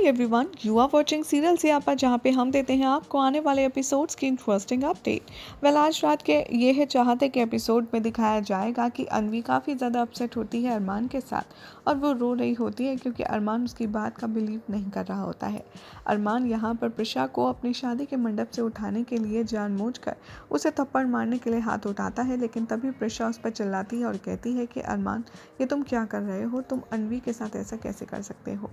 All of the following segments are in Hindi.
Everyone, you are watching serial Siyapa, जहाँ पे हम देते हैं आपको आने वाले एपिसोड्स की इंटरेस्टिंग अपडेट। आज रात के ये है चाहते कि एपिसोड में दिखाया जाएगा कि अन्वी काफ़ी ज़्यादा अपसेट होती है अरमान के साथ और वो रो रही होती है क्योंकि अरमान उसकी बात का बिलीव नहीं कर रहा होता है। अरमान यहाँ पर प्रिशा को अपनी शादी के मंडप से उठाने के लिए जानबूझकर उसे थप्पड़ मारने के लिए हाथ उठाता है, लेकिन तभी प्रिशा उस पर चिल्लाती है और कहती है कि अरमान, ये तुम क्या कर रहे हो? तुम अन्वी के साथ ऐसा कैसे कर सकते हो?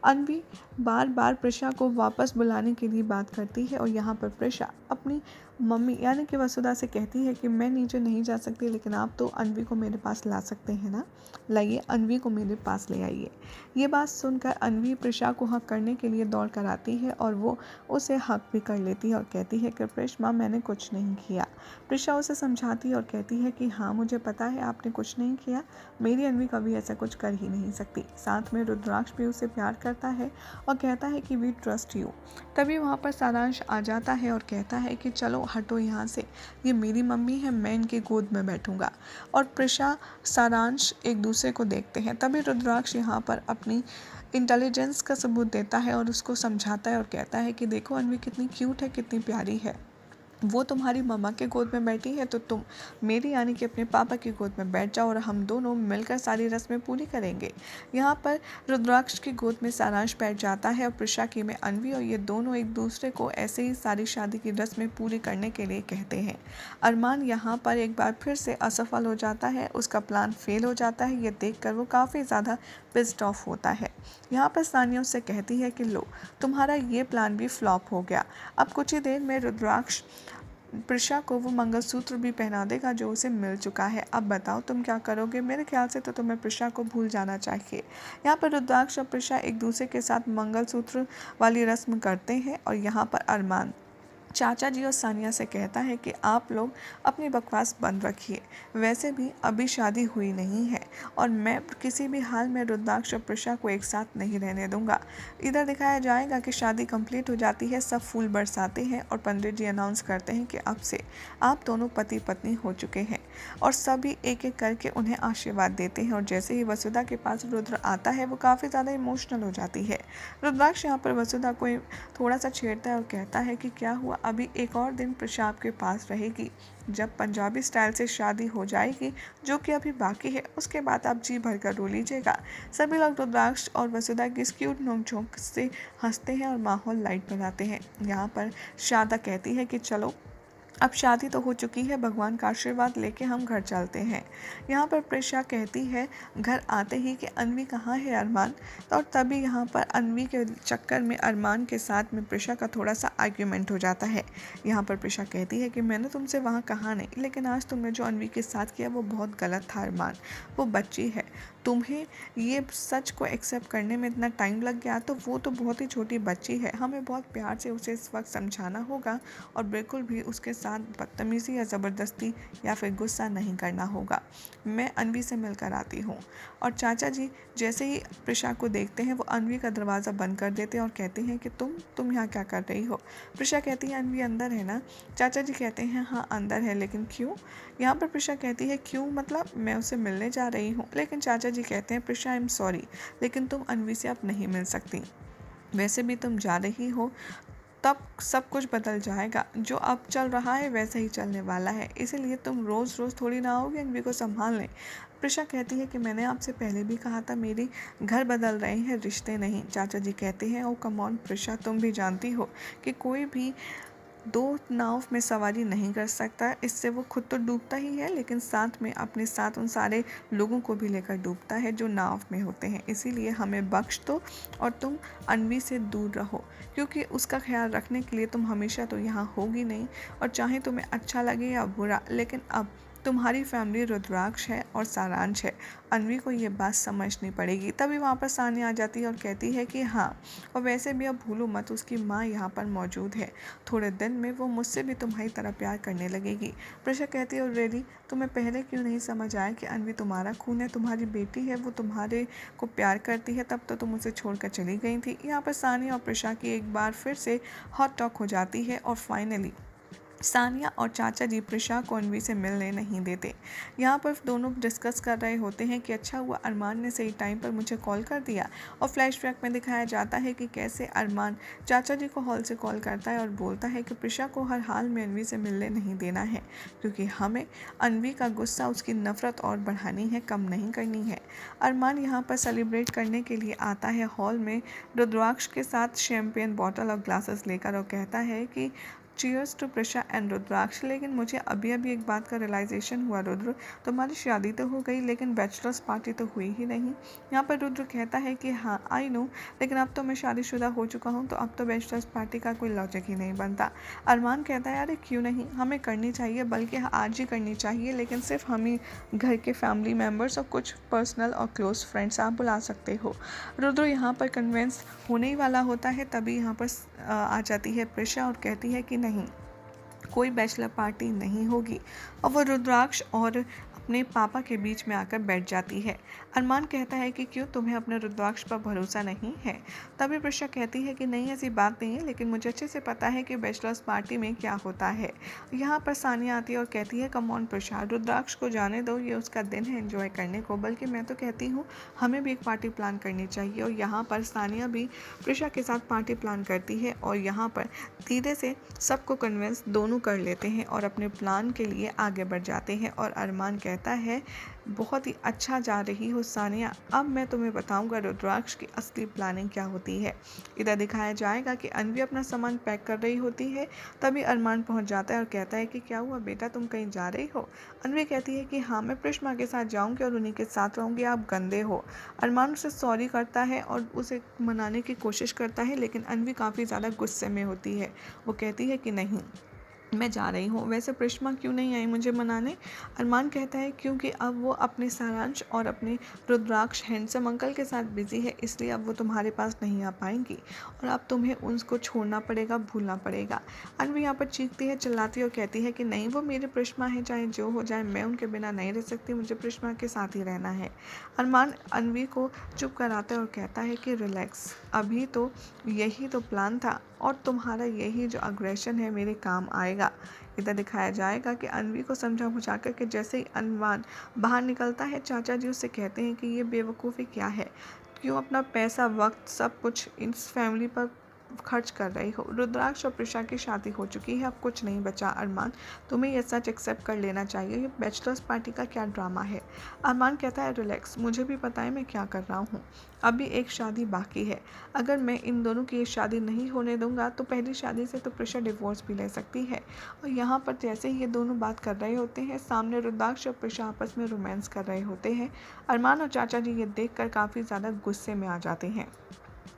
अन्वी बार बार प्रिशा को वापस बुलाने के लिए बात करती है और यहाँ पर प्रिशा अपनी मम्मी यानी कि वसुधा से कहती है कि मैं नीचे नहीं जा सकती, लेकिन आप तो अन्वी को मेरे पास ला सकते हैं ना, लाइए अन्वी को मेरे पास ले आइए। ये बात सुनकर अन्वी प्रिशा को हक करने के लिए दौड़ कर आती है और वो उसे हक भी कर लेती है और कहती है कि प्रिशमा, मैंने कुछ नहीं किया। प्रिशा उसे समझाती है और कहती है कि हाँ, मुझे पता है आपने कुछ नहीं किया, मेरी अन्वी कभी ऐसा कुछ कर ही नहीं सकती। साथ में रुद्राक्ष भी उसे प्यार करता है और कहता है कि वी ट्रस्ट यू। तभी वहाँ पर सारांश आ जाता है और कहता है कि चलो हटो यहाँ से, ये मेरी मम्मी है, मैं इनकी गोद में बैठूंगा। और प्रिशा सारांश एक दूसरे को देखते हैं। तभी रुद्राक्ष यहाँ पर अपनी इंटेलिजेंस का सबूत देता है और उसको समझाता है और कहता है कि देखो अन्वी कितनी क्यूट है, कितनी प्यारी है। वो तुम्हारी मम्मा के गोद में बैठी है तो तुम मेरी यानी कि अपने पापा की गोद में बैठ जाओ और हम दोनों मिलकर सारी रस्में पूरी करेंगे। यहाँ पर रुद्राक्ष की गोद में सारांश बैठ जाता है और प्रिशा की में अन्वी, और ये दोनों एक दूसरे को ऐसे ही सारी शादी की रस्में पूरी करने के लिए कहते हैं। अरमान यहाँ पर एक बार फिर से असफल हो जाता है, उसका प्लान फेल हो जाता है। ये देखकर वो काफ़ी ज़्यादा पिस्ड ऑफ होता है। यहाँ पर सानिया उससे कहती है कि लो, तुम्हारा ये प्लान भी फ्लॉप हो गया। अब कुछ ही देर में रुद्राक्ष प्रिशा को वो मंगलसूत्र भी पहना देगा जो उसे मिल चुका है। अब बताओ तुम क्या करोगे? मेरे ख्याल से तो तुम्हें प्रिशा को भूल जाना चाहिए। यहाँ पर रुद्राक्ष और प्रिशा एक दूसरे के साथ मंगलसूत्र वाली रस्म करते हैं और यहाँ पर अरमान चाचा जी और सानिया से कहता है कि आप लोग अपनी बकवास बंद रखिए, वैसे भी अभी शादी हुई नहीं है और मैं किसी भी हाल में रुद्राक्ष और प्रिशा को एक साथ नहीं रहने दूंगा। इधर दिखाया जाएगा कि शादी कंप्लीट हो जाती है, सब फूल बरसाते हैं और पंडित जी अनाउंस करते हैं कि अब से आप दोनों पति पत्नी हो चुके हैं और सभी एक एक करके उन्हें आशीर्वाद देते हैं। और जैसे ही वसुधा के पास रुद्र आता है वो काफ़ी ज़्यादा इमोशनल हो जाती है। रुद्राक्ष यहाँ पर वसुधा को थोड़ा सा छेड़ता है और कहता है कि क्या हुआ, अभी एक और दिन प्रिशा आपके पास रहेगी, जब पंजाबी स्टाइल से शादी हो जाएगी जो कि अभी बाकी है, उसके बाद आप जी भर कर रो लीजिएगा। सभी लोग रुद्राक्ष और वसुधा की इस क्यूट नोक-झोंक से हंसते हैं और माहौल लाइट बनाते हैं। यहाँ पर शादा कहती है कि चलो अब शादी तो हो चुकी है, भगवान का आशीर्वाद लेके हम घर चलते हैं। यहाँ पर प्रिशा कहती है घर आते ही कि अन्वी कहाँ है अरमान, तो और तभी यहाँ पर अन्वी के चक्कर में अरमान के साथ में प्रिशा का थोड़ा सा आर्ग्यूमेंट हो जाता है। यहाँ पर प्रिशा कहती है कि मैंने तुमसे वहाँ कहा नहीं, लेकिन आज तुमने जो अन्वी के साथ किया वो बहुत गलत था अरमान, वो बच्ची है, तुम्हें ये सच को एक्सेप्ट करने में इतना टाइम लग गया, तो वो तो बहुत ही छोटी बच्ची है, हमें बहुत प्यार से उसे इस वक्त समझाना होगा और बिल्कुल भी उसके साथ बदतमीज़ी या ज़बरदस्ती या फिर गुस्सा नहीं करना होगा। मैं अन्वी से मिलकर आती हूँ। और चाचा जी जैसे ही प्रिशा को देखते हैं वो अन्वी का दरवाज़ा बंद कर देते हैं और कहते हैं कि तुम यहाँ क्या कर रही हो? प्रिशा कहती है अन्वी अंदर है ना? चाचा जी कहते हैं हाँ अंदर है, लेकिन क्यों? यहाँ पर प्रिशा कहती है क्यों मतलब, मैं उसे मिलने जा रही हूँ। लेकिन चाचा जी कहते हैं प्रिशा आई एम सॉरी, लेकिन तुम अन्वी से अब नहीं मिल सकती, वैसे भी तुम जा रही हो तब सब कुछ बदल जाएगा, जो अब चल रहा है वैसे ही चलने वाला है, इसीलिए तुम रोज़ रोज़ थोड़ी ना आओगे अन्वी को संभालने। प्रिशा कहती है कि मैंने आपसे पहले भी कहा था मेरी घर बदल रहे हैं, रिश्ते नहीं। चाचा जी कहते हैं ओ कम ऑन प्रिशा, तुम भी जानती हो कि कोई भी दो नाव में सवारी नहीं कर सकता, इससे वो खुद तो डूबता ही है लेकिन साथ में अपने साथ उन सारे लोगों को भी लेकर डूबता है जो नाव में होते हैं। इसीलिए हमें बख्श दो और तुम अन्वी से दूर रहो, क्योंकि उसका ख्याल रखने के लिए तुम हमेशा तो यहाँ होगी नहीं, और चाहे तुम्हें अच्छा लगे या बुरा, लेकिन अब तुम्हारी फैमिली रुद्राक्ष है और सारांश है, अन्वी को ये बात समझनी पड़ेगी। तभी वहाँ पर सानिया आ जाती है और कहती है कि हाँ, और वैसे भी अब भूलो मत उसकी माँ यहाँ पर मौजूद है, थोड़े दिन में वो मुझसे भी तुम्हारी तरह प्यार करने लगेगी। प्रिशा कहती है ऑलरेडी तुम्हें पहले क्यों नहीं समझ आया कि अन्वी तुम्हारा खून है, तुम्हारी बेटी है, वो तुम्हारे को प्यार करती है, तब तो तुम उसे छोड़कर चली गई थी। यहाँ पर सानिया और प्रिशा की एक बार फिर से हॉट टॉक हो जाती है और फाइनली सानिया और चाचा जी प्रिशा को अन्वी से मिलने नहीं देते। यहाँ पर दोनों डिस्कस कर रहे होते हैं कि अच्छा हुआ अरमान ने सही टाइम पर मुझे कॉल कर दिया। और फ्लैशबैक में दिखाया जाता है कि कैसे अरमान चाचा जी को हॉल से कॉल करता है और बोलता है कि प्रिशा को हर हाल में अन्वी से मिलने नहीं देना है, क्योंकि हमें अन्वी का गुस्सा, उसकी नफ़रत और बढ़ानी है, कम नहीं करनी है। अरमान यहाँ पर सेलिब्रेट करने के लिए आता है हॉल में रुद्राक्ष के साथ शैम्पेन बॉटल और ग्लासेस लेकर और कहता है कि चीयर्स टू प्रिशा एंड रुद्राक्ष। लेकिन मुझे अभी अभी एक बात का रियलाइजेशन हुआ रुद्र, तुम्हारी शादी तो हो गई लेकिन बैचलर्स पार्टी तो हुई ही नहीं। यहाँ पर रुद्र कहता है कि हाँ आई नो, लेकिन अब तो मैं शादीशुदा हो चुका हूँ तो अब तो बैचलर्स पार्टी का कोई लॉजिक ही नहीं बनता। अरमान कहता है अरे क्यों नहीं, हमें करनी चाहिए, बल्कि आज ही करनी चाहिए, लेकिन सिर्फ हम ही घर के फैमिली मेम्बर्स और कुछ पर्सनल और क्लोज फ्रेंड्स आप बुला सकते हो। रुद्र यहाँ पर कन्विंस होने ही वाला होता है, तभी यहाँ पर आ जाती है प्रिशा और कहती है कि नहीं, कोई बैचलर पार्टी नहीं होगी। और वो रुद्राक्ष और अपने पापा के बीच में आकर बैठ जाती है। अरमान कहता है कि क्यों, तुम्हें अपने रुद्राक्ष पर भरोसा नहीं है? तभी प्रिशा कहती है कि नहीं ऐसी बात नहीं है, लेकिन मुझे अच्छे से पता है कि बैचलर्स पार्टी में क्या होता है। यहाँ पर सानिया आती है और कहती है कम ऑन प्रिशा, रुद्राक्ष को जाने दो, ये उसका दिन है एंजॉय करने को, बल्कि मैं तो कहती हूँ हमें भी एक पार्टी प्लान करनी चाहिए। और यहाँ पर सानिया भी प्रिशा के साथ पार्टी प्लान करती है और यहाँ पर धीरे से सबको कन्विंस दोनों कर लेते हैं और अपने प्लान के लिए आगे बढ़ जाते हैं। और अरमान कहता है बहुत ही अच्छा जा रही हो सानिया, अब मैं तुम्हें बताऊंगा रुद्राक्ष की असली प्लानिंग क्या होती है। इधर दिखाया जाएगा कि अन्वी अपना सामान पैक कर रही होती है, तभी अरमान पहुंच जाता है और कहता है कि क्या हुआ बेटा, तुम कहीं जा रही हो? अन्वी कहती है कि हाँ मैं प्रिश्मा के साथ जाऊंगी और उन्हीं के साथ रहूंगी, आप गंदे हो। अरमान उसे सॉरी करता है और उसे मनाने की कोशिश करता है, लेकिन अन्वी काफ़ी ज़्यादा गुस्से में होती है। वो कहती है कि नहीं मैं जा रही हूँ। वैसे प्रिश्मा क्यों नहीं आई मुझे मनाने? अरमान कहता है क्योंकि अब वो अपने सारांश और अपने रुद्राक्ष हैंडसम अंकल के साथ बिजी है, इसलिए अब वो तुम्हारे पास नहीं आ पाएंगी और अब तुम्हें उनको छोड़ना पड़ेगा, भूलना पड़ेगा। अन्वी यहाँ पर चीखती है, चिल्लाती है और कहती है कि नहीं वो मेरी प्रिश्मा है, चाहे जो हो जाए, मैं उनके बिना नहीं रह सकती, मुझे प्रिश्मा के साथ ही रहना है। अरमान अन्वी को चुप कराता है और कहता है कि रिलैक्स, अभी तो यही तो प्लान था और तुम्हारा यही जो अग्रेशन है मेरे काम आएगा। इधर दिखाया जाएगा कि अन्वी को समझा बुझा कर के जैसे ही अरमान बाहर निकलता है, चाचा जी उससे कहते हैं कि ये बेवकूफ़ी क्या है, क्यों अपना पैसा, वक्त, सब कुछ इस फैमिली पर खर्च कर रही हो। रुद्राक्ष और प्रिशा की शादी हो चुकी है, अब कुछ नहीं बचा। अरमान तुम्हें ये सच एक्सेप्ट कर लेना चाहिए, ये बैचलर्स पार्टी का क्या ड्रामा है। अरमान कहता है रिलैक्स, मुझे भी पता है मैं क्या कर रहा हूँ, अभी एक शादी बाकी है, अगर मैं इन दोनों की ये शादी नहीं होने दूंगा तो पहली शादी से तो प्रिशा डिवोर्स भी ले सकती है। और यहाँ पर जैसे ही ये दोनों बात कर रहे होते हैं, सामने रुद्राक्ष और प्रिशा आपस में रोमांस कर रहे होते हैं। अरमान और चाचा जी ये देखकर काफ़ी ज़्यादा गुस्से में आ जाते हैं।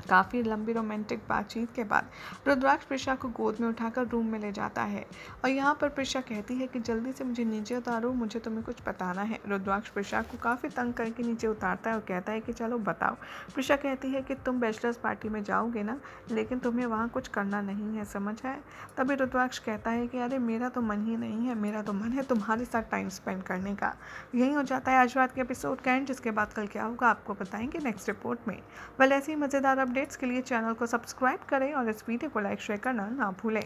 काफ़ी लंबी रोमांटिक बातचीत के बाद रुद्राक्ष प्रिशा को गोद में उठाकर रूम में ले जाता है और यहाँ पर प्रिशा कहती है कि जल्दी से मुझे नीचे उतारो, मुझे तुम्हें कुछ बताना है। रुद्राक्ष प्रिशा को काफ़ी तंग करके नीचे उतारता है और कहता है कि चलो बताओ। प्रिशा कहती है कि तुम बैचलर्स पार्टी में जाओगे ना, लेकिन तुम्हें वहाँ कुछ करना नहीं है, समझ आए? तभी रुद्राक्ष कहता है कि अरे मेरा तो मन ही नहीं है, मेरा तो मन है तुम्हारे साथ टाइम स्पेंड करने का। यही हो जाता है आज रात के एपिसोड का एंड, जिसके बाद कल क्या होगा आपको बताएंगे नेक्स्ट रिपोर्ट में। वेल ऐसी ही मज़ेदार अपडेट्स के लिए चैनल को सब्सक्राइब करें और इस वीडियो को लाइक शेयर करना ना भूलें।